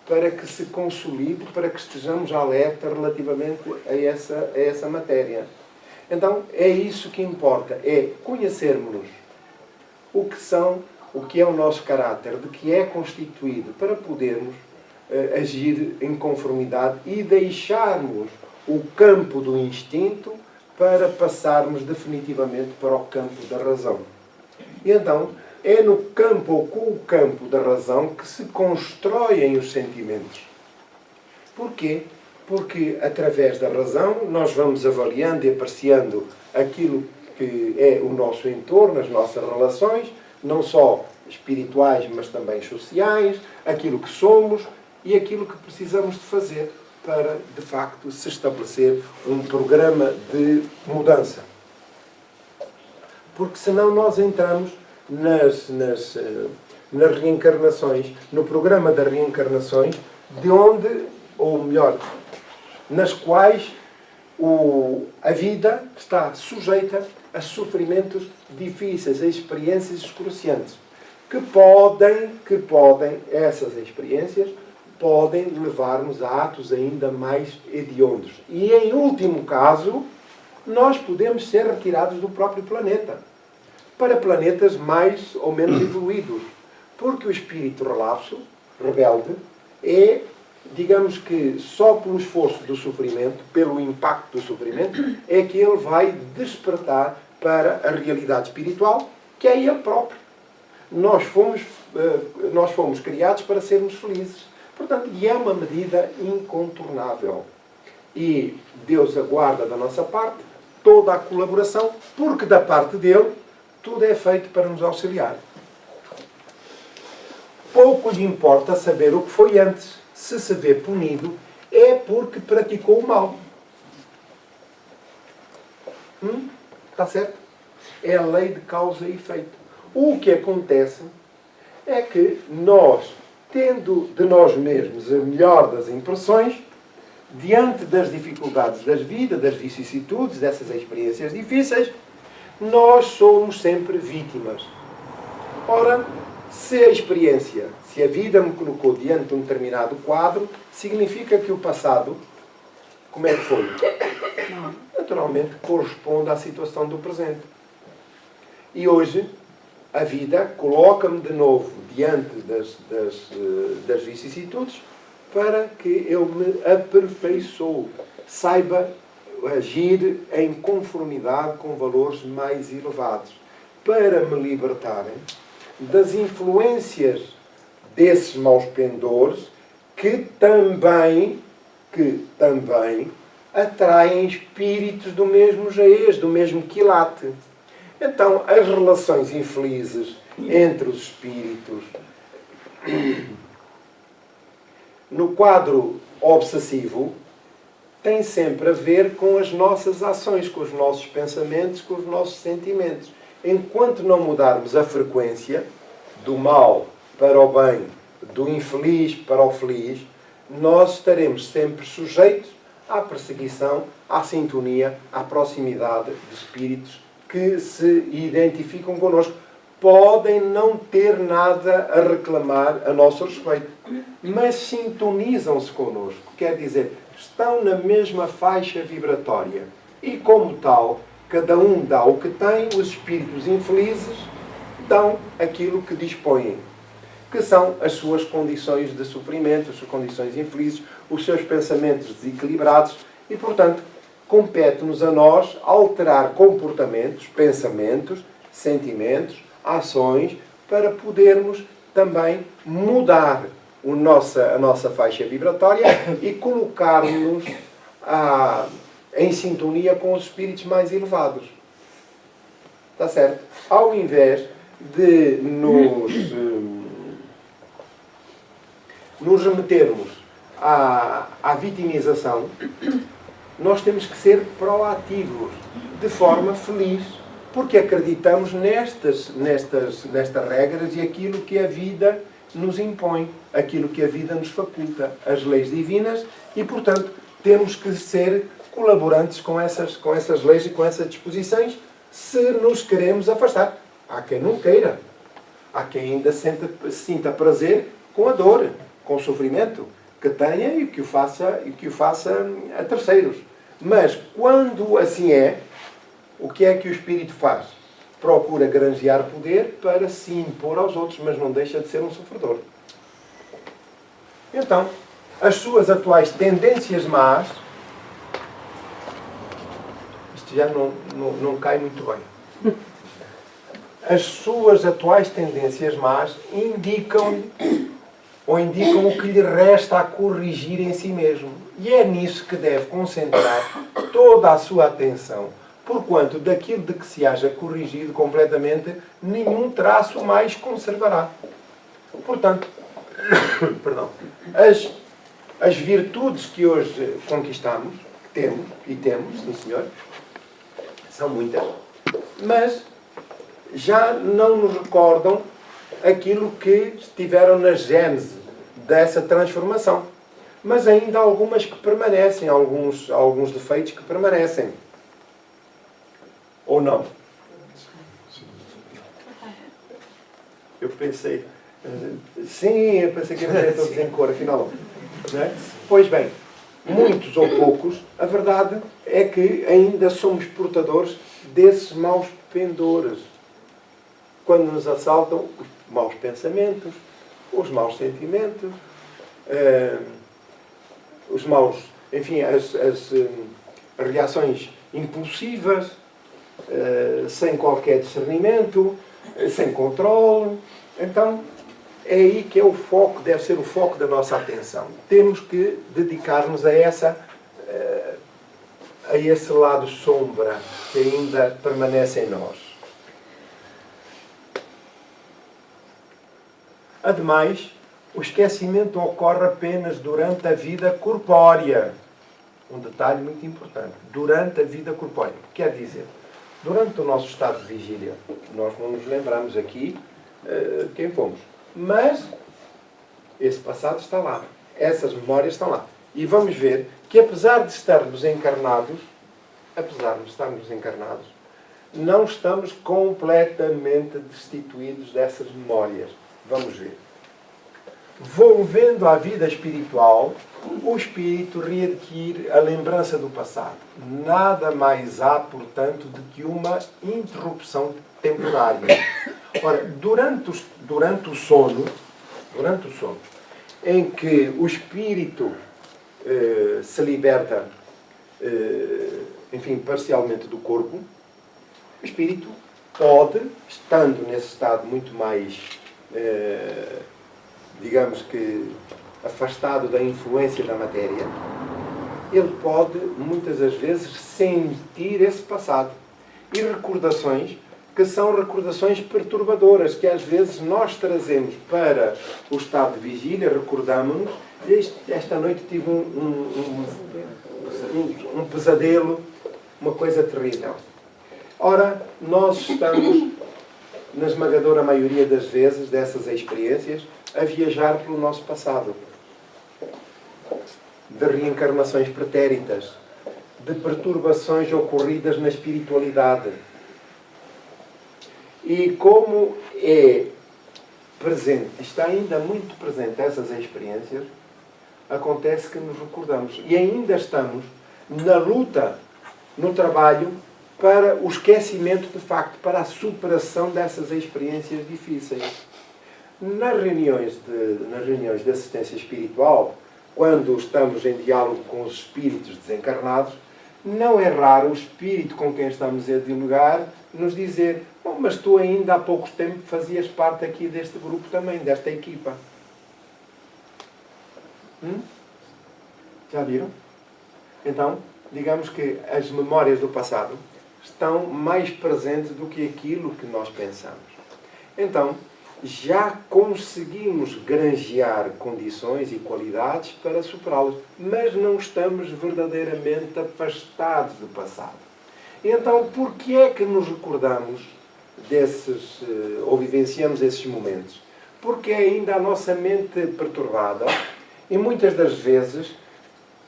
para que se consolide, para que estejamos alerta relativamente a essa matéria. Então é isso que importa, é conhecermos-nos, o que é o nosso caráter, de que é constituído, para podermos agir em conformidade e deixarmos o campo do instinto para passarmos definitivamente para o campo da razão. E então, é no campo ou com o campo da razão que se constroem os sentimentos. Porquê? Porque através da razão nós vamos avaliando e apreciando aquilo que é o nosso entorno, as nossas relações, não só espirituais, mas também sociais, aquilo que somos e aquilo que precisamos de fazer para, de facto, se estabelecer um programa de mudança. Porque senão nós entramos nas reencarnações, no programa das reencarnações, de onde, ou melhor, nas quais a vida está sujeita a sofrimentos difíceis, a experiências excruciantes, que podem, essas experiências, podem levar-nos a atos ainda mais hediondos. E, em último caso, nós podemos ser retirados do próprio planeta, para planetas mais ou menos evoluídos. Porque o espírito relapso, rebelde, é, digamos que, só pelo esforço do sofrimento, pelo impacto do sofrimento, é que ele vai despertar para a realidade espiritual, que é ele próprio. Nós fomos criados para sermos felizes. Portanto, e é uma medida incontornável. E Deus aguarda da nossa parte toda a colaboração, porque da parte dele tudo é feito para nos auxiliar. Pouco lhe importa saber o que foi antes. Se se vê punido, é porque praticou o mal. Está certo? É a lei de causa e efeito. O que acontece é que nós, tendo de nós mesmos a melhor das impressões, diante das dificuldades das vidas, das vicissitudes, dessas experiências difíceis, nós somos sempre vítimas. Ora, se a experiência, se a vida me colocou diante de um determinado quadro, significa que o passado, como é que foi? Naturalmente corresponde à situação do presente. E hoje, a vida coloca-me de novo diante das vicissitudes para que eu me aperfeiçoe, saiba agir em conformidade com valores mais elevados, para me libertarem das influências desses maus pendores que também atraem espíritos do mesmo jaez, do mesmo quilate. Então, as relações infelizes entre os espíritos, no quadro obsessivo, têm sempre a ver com as nossas ações, com os nossos pensamentos, com os nossos sentimentos. Enquanto não mudarmos a frequência do mal para o bem, do infeliz para o feliz, nós estaremos sempre sujeitos à perseguição, à sintonia, à proximidade de espíritos que se identificam connosco. Podem não ter nada a reclamar a nosso respeito, mas sintonizam-se connosco. Quer dizer, estão na mesma faixa vibratória. E, como tal, cada um dá o que tem, os espíritos infelizes dão aquilo que dispõem, que são as suas condições de sofrimento, as suas condições infelizes, os seus pensamentos desequilibrados e, portanto, compete-nos a nós alterar comportamentos, pensamentos, sentimentos, ações, para podermos também mudar a nossa faixa vibratória e colocar-nos em sintonia com os espíritos mais elevados. Está certo? Ao invés de nos remetermos à vitimização, nós temos que ser proativos, de forma feliz, porque acreditamos nestas regras e aquilo que a vida nos impõe, aquilo que a vida nos faculta, as leis divinas, e, portanto, temos que ser colaborantes com essas leis e com essas disposições, se nos queremos afastar. Há quem não queira. Há quem ainda sinta prazer com a dor, com o sofrimento, que tenha e que o faça a terceiros. Mas, quando assim é, o que é que o espírito faz? Procura granjear poder para se impor aos outros, mas não deixa de ser um sofredor. Então, as suas atuais tendências más, isto já não cai muito bem. As suas atuais tendências más indicam o que lhe resta a corrigir em si mesmo. E é nisso que deve concentrar toda a sua atenção, porquanto daquilo de que se haja corrigido completamente, nenhum traço mais conservará. Portanto, perdão, as virtudes que hoje conquistamos, que temos, sim senhor, são muitas, mas já não nos recordam aquilo que estiveram na gênese dessa transformação. Mas ainda há algumas que permanecem, alguns defeitos que permanecem. Ou não? Eu pensei... Sim, eu pensei que era todos em cor, afinal não é? Pois bem, muitos ou poucos, a verdade é que ainda somos portadores desses maus pendores. Quando nos assaltam os maus pensamentos, os maus sentimentos, os maus, enfim, as reações impulsivas, sem qualquer discernimento, sem controle. Então, é aí que é o foco, deve ser o foco da nossa atenção. Temos que dedicar-nos a esse lado sombra que ainda permanece em nós. Ademais, o esquecimento ocorre apenas durante a vida corpórea. Um detalhe muito importante. Durante a vida corpórea. Quer dizer, durante o nosso estado de vigília, nós não nos lembramos aqui quem fomos. Mas esse passado está lá. Essas memórias estão lá. E vamos ver que apesar de estarmos encarnados, não estamos completamente destituídos dessas memórias. Vamos ver. Volvendo à vida espiritual, o espírito readquire a lembrança do passado. Nada mais há, portanto, do que uma interrupção temporária. Ora, durante o sono, em que o espírito se liberta, enfim, parcialmente do corpo, o espírito pode, estando nesse estado muito mais, digamos que, afastado da influência da matéria, ele pode, muitas das vezes, sentir esse passado. E recordações que são recordações perturbadoras, que às vezes nós trazemos para o estado de vigília, recordamos-nos, esta noite tive um pesadelo, uma coisa terrível. Ora, nós estamos, na esmagadora maioria das vezes, dessas experiências, a viajar pelo nosso passado. De reencarnações pretéritas, de perturbações ocorridas na espiritualidade. E como é presente, está ainda muito presente essas experiências, acontece que nos recordamos. E ainda estamos na luta, no trabalho, para o esquecimento de facto, para a superação dessas experiências difíceis. Nas reuniões de assistência espiritual, quando estamos em diálogo com os espíritos desencarnados, não é raro o espírito com quem estamos a dialogar nos dizer: bom, mas tu ainda há pouco tempo fazias parte aqui deste grupo também, desta equipa. Já viram? Então, digamos que as memórias do passado estão mais presentes do que aquilo que nós pensamos. Então, já conseguimos granjear condições e qualidades para superá-las, mas não estamos verdadeiramente afastados do passado. Então, por que é que nos recordamos desses, ou vivenciamos esses momentos? Porque ainda a nossa mente perturbada, e muitas das vezes,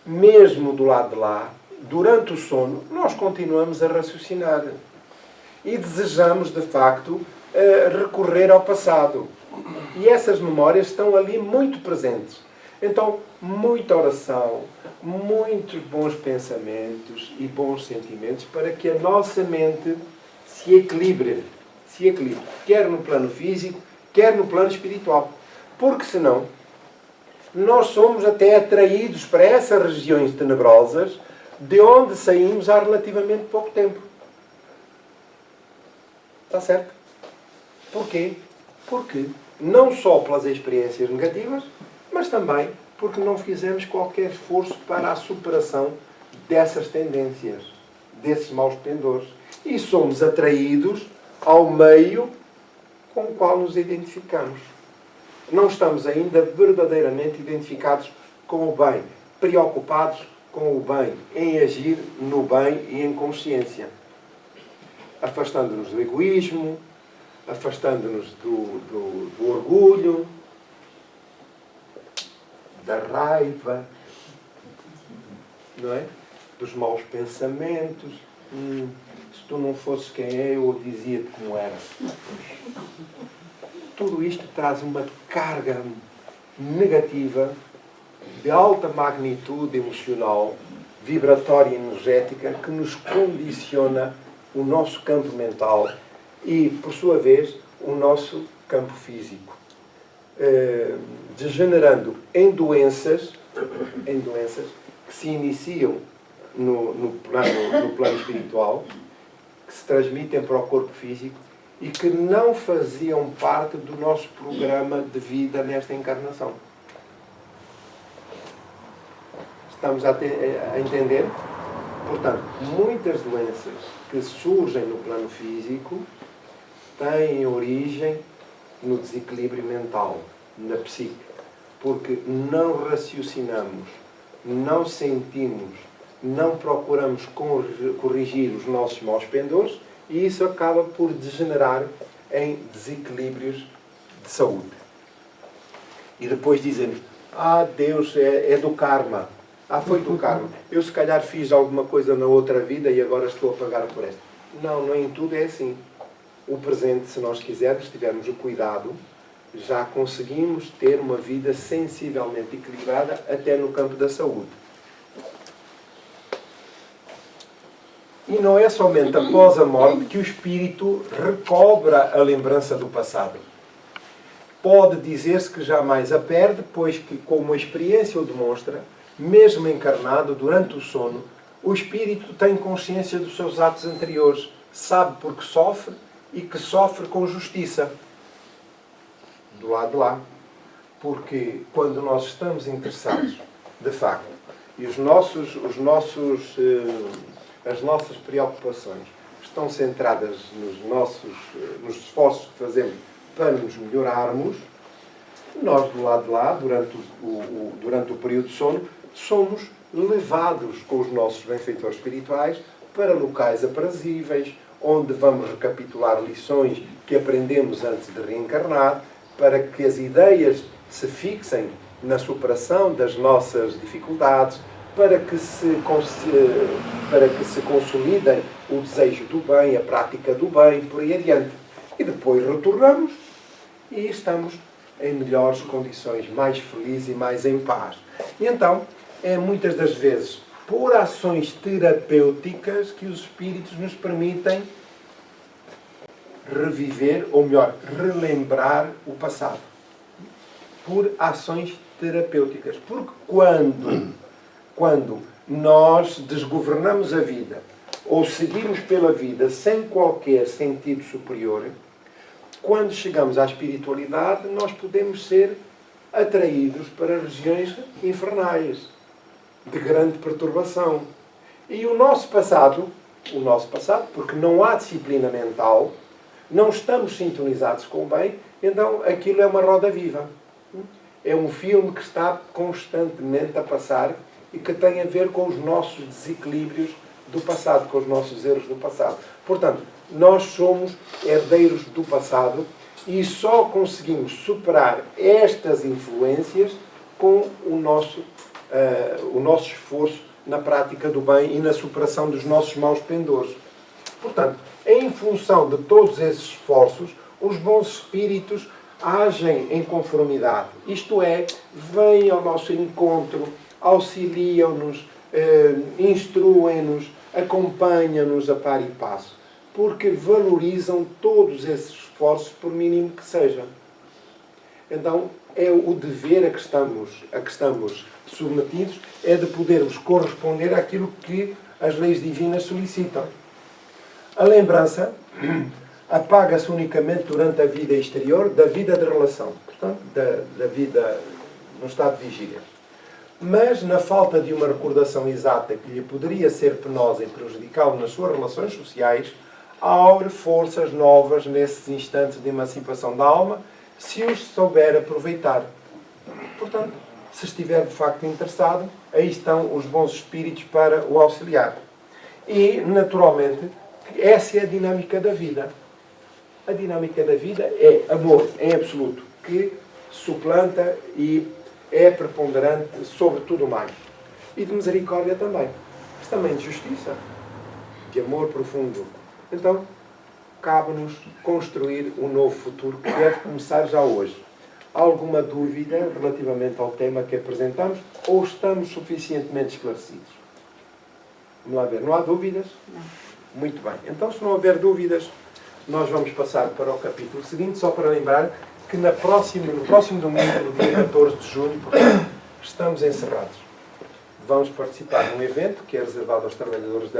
mesmo do lado de lá, durante o sono, nós continuamos a raciocinar. E desejamos, de facto, recorrer ao passado. E essas memórias estão ali muito presentes. Então, muita oração, muitos bons pensamentos e bons sentimentos para que a nossa mente se equilibre, quer no plano físico, quer no plano espiritual. Porque senão, nós somos até atraídos para essas regiões tenebrosas de onde saímos há relativamente pouco tempo. Está certo? Porquê? Porque não só pelas experiências negativas, mas também porque não fizemos qualquer esforço para a superação dessas tendências, desses maus pendores. E somos atraídos ao meio com o qual nos identificamos. Não estamos ainda verdadeiramente identificados com o bem, preocupados com o bem, em agir no bem e em consciência. Afastando-nos do egoísmo, afastando-nos do orgulho, da raiva, não é? Dos maus pensamentos. Se tu não fosses quem é, eu dizia-te como era. Tudo isto traz uma carga negativa de alta magnitude emocional, vibratória e energética, que nos condiciona o nosso campo mental e, por sua vez, o nosso campo físico, degenerando em doenças que se iniciam no plano espiritual, que se transmitem para o corpo físico e que não faziam parte do nosso programa de vida nesta encarnação. Estamos a entender? Portanto, muitas doenças que surgem no plano físico têm origem no desequilíbrio mental, na psique, porque não raciocinamos, não sentimos, não procuramos corrigir os nossos maus pendores e isso acaba por degenerar em desequilíbrios de saúde. E depois dizemos, Deus é do karma. Foi do karma. Eu se calhar fiz alguma coisa na outra vida e agora estou a pagar por esta. Não, nem tudo é assim. O presente, se nós quisermos, tivermos o cuidado, já conseguimos ter uma vida sensivelmente equilibrada até no campo da saúde. E não é somente após a morte que o espírito recobra a lembrança do passado. Pode dizer-se que jamais a perde, pois que, como a experiência o demonstra, mesmo encarnado durante o sono, o espírito tem consciência dos seus atos anteriores, sabe porque sofre e que sofre com justiça. Do lado de lá. Porque quando nós estamos interessados, de facto, e as nossas preocupações estão centradas nos esforços que fazemos para nos melhorarmos, nós, do lado de lá, durante o período de sono, somos levados com os nossos benfeitores espirituais para locais aprazíveis, onde vamos recapitular lições que aprendemos antes de reencarnar, para que as ideias se fixem na superação das nossas dificuldades, para que se consolidem o desejo do bem, a prática do bem, por aí adiante. E depois retornamos e estamos em melhores condições, mais felizes e mais em paz. E então, é muitas das vezes por ações terapêuticas que os espíritos nos permitem reviver, ou melhor, relembrar o passado. Por ações terapêuticas. Porque quando nós desgovernamos a vida ou seguimos pela vida sem qualquer sentido superior, quando chegamos à espiritualidade, nós podemos ser atraídos para regiões infernais, de grande perturbação. E o nosso passado, porque não há disciplina mental, não estamos sintonizados com o bem, então aquilo é uma roda viva. É um filme que está constantemente a passar e que tem a ver com os nossos desequilíbrios do passado, com os nossos erros do passado. Portanto, nós somos herdeiros do passado e só conseguimos superar estas influências com o nosso esforço na prática do bem e na superação dos nossos maus pendores. Portanto, em função de todos esses esforços, os bons espíritos agem em conformidade. Isto é, vêm ao nosso encontro, auxiliam-nos, instruem-nos, acompanham-nos a par e passo, porque valorizam todos esses esforços, por mínimo que sejam. Então, é o dever a que estamos submetidos, é de podermos corresponder àquilo que as leis divinas solicitam. A lembrança apaga-se unicamente durante a vida exterior da vida de relação, portanto, da vida no estado de vigília. Mas, na falta de uma recordação exata que lhe poderia ser penosa e prejudicá-lo nas suas relações sociais, aure forças novas nesses instantes de emancipação da alma, se os souber aproveitar. Portanto, se estiver de facto interessado, aí estão os bons espíritos para o auxiliar. E, naturalmente, essa é a dinâmica da vida. A dinâmica da vida é amor, em absoluto, que suplanta e é preponderante sobre tudo mais. E de misericórdia também. Mas também de justiça. De amor profundo. Então, cabe-nos construir um novo futuro que deve começar já hoje. Há alguma dúvida relativamente ao tema que apresentamos ou estamos suficientemente esclarecidos? Vamos lá ver. Não há dúvidas? Não. Muito bem. Então, se não houver dúvidas, nós vamos passar para o capítulo seguinte, só para lembrar que no próximo domingo, no dia 14 de junho, portanto, estamos encerrados. Vamos participar num evento que é reservado aos trabalhadores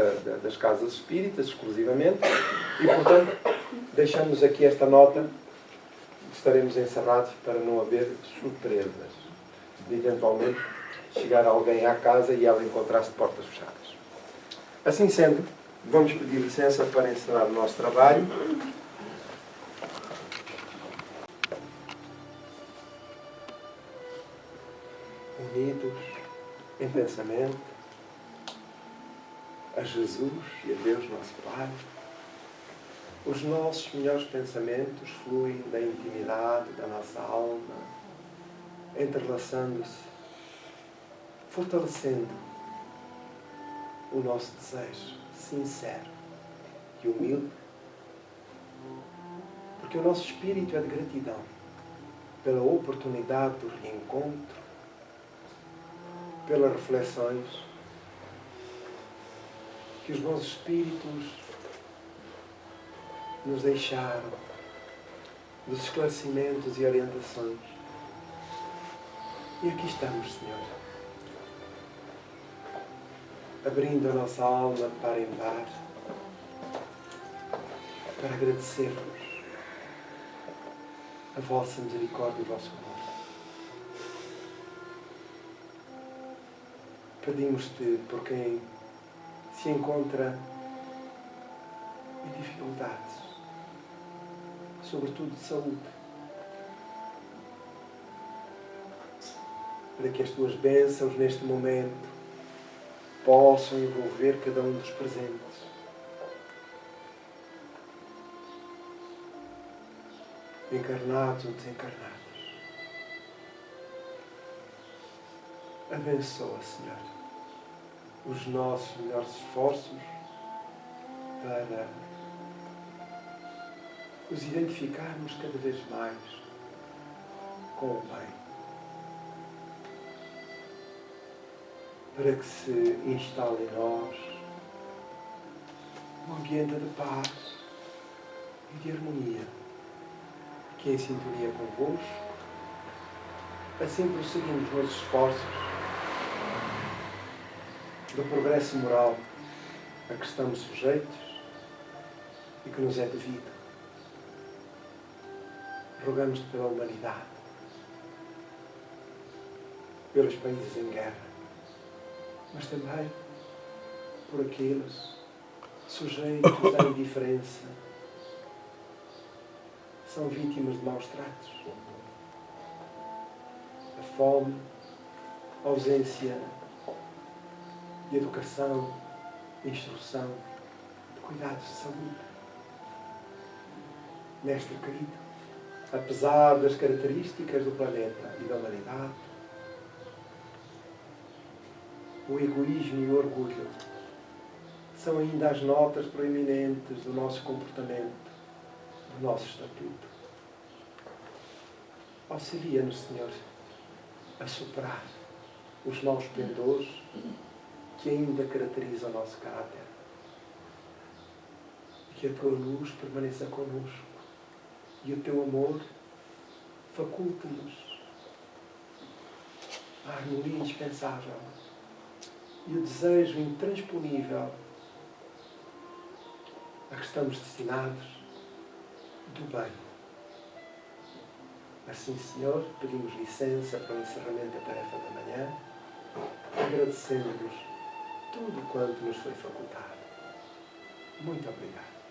das casas espíritas, exclusivamente, e, portanto, deixamos aqui esta nota. Estaremos encerrados para não haver surpresas. De, eventualmente, chegar alguém à casa e ela encontrar-se de portas fechadas. Assim sendo, vamos pedir licença para encerrar o nosso trabalho. Unidos em pensamento a Jesus e a Deus nosso Pai. Os nossos melhores pensamentos fluem da intimidade da nossa alma, entrelaçando-se, fortalecendo o nosso desejo sincero e humilde, porque o nosso espírito é de gratidão pela oportunidade do reencontro, pelas reflexões que os bons espíritos nos deixaram, dos esclarecimentos e orientações. E aqui estamos, Senhor, abrindo a nossa alma para embar, para agradecer-vos a vossa misericórdia e o vosso amor. Pedimos-te por quem se encontra em dificuldades, sobretudo de saúde, para que as tuas bênçãos neste momento possam envolver cada um dos presentes. Encarnados ou desencarnados. Abençoa, Senhor, os nossos melhores esforços para os identificarmos cada vez mais com o bem. Para que se instale em nós um ambiente de paz e de harmonia, que em sintonia convosco, assim prosseguimos nos esforços do progresso moral a que estamos sujeitos e que nos é devido. Rogamos-te pela humanidade, pelos países em guerra, mas também por aqueles sujeitos à indiferença, são vítimas de maus tratos. A fome, a ausência de educação, de instrução, de cuidados de saúde. Mestre querido, apesar das características do planeta e da humanidade, o egoísmo e o orgulho são ainda as notas proeminentes do nosso comportamento, do nosso estatuto. Auxilia-nos, Senhor, a superar os maus pendores que ainda caracterizam o nosso caráter. E que a tua luz permaneça connosco e o teu amor faculte-nos a harmonia indispensável e o desejo intransponível a que estamos destinados do bem. Assim, Senhor, pedimos licença para o encerramento da tarefa da manhã, agradecendo-vos tudo quanto nos foi facultado. Muito obrigado.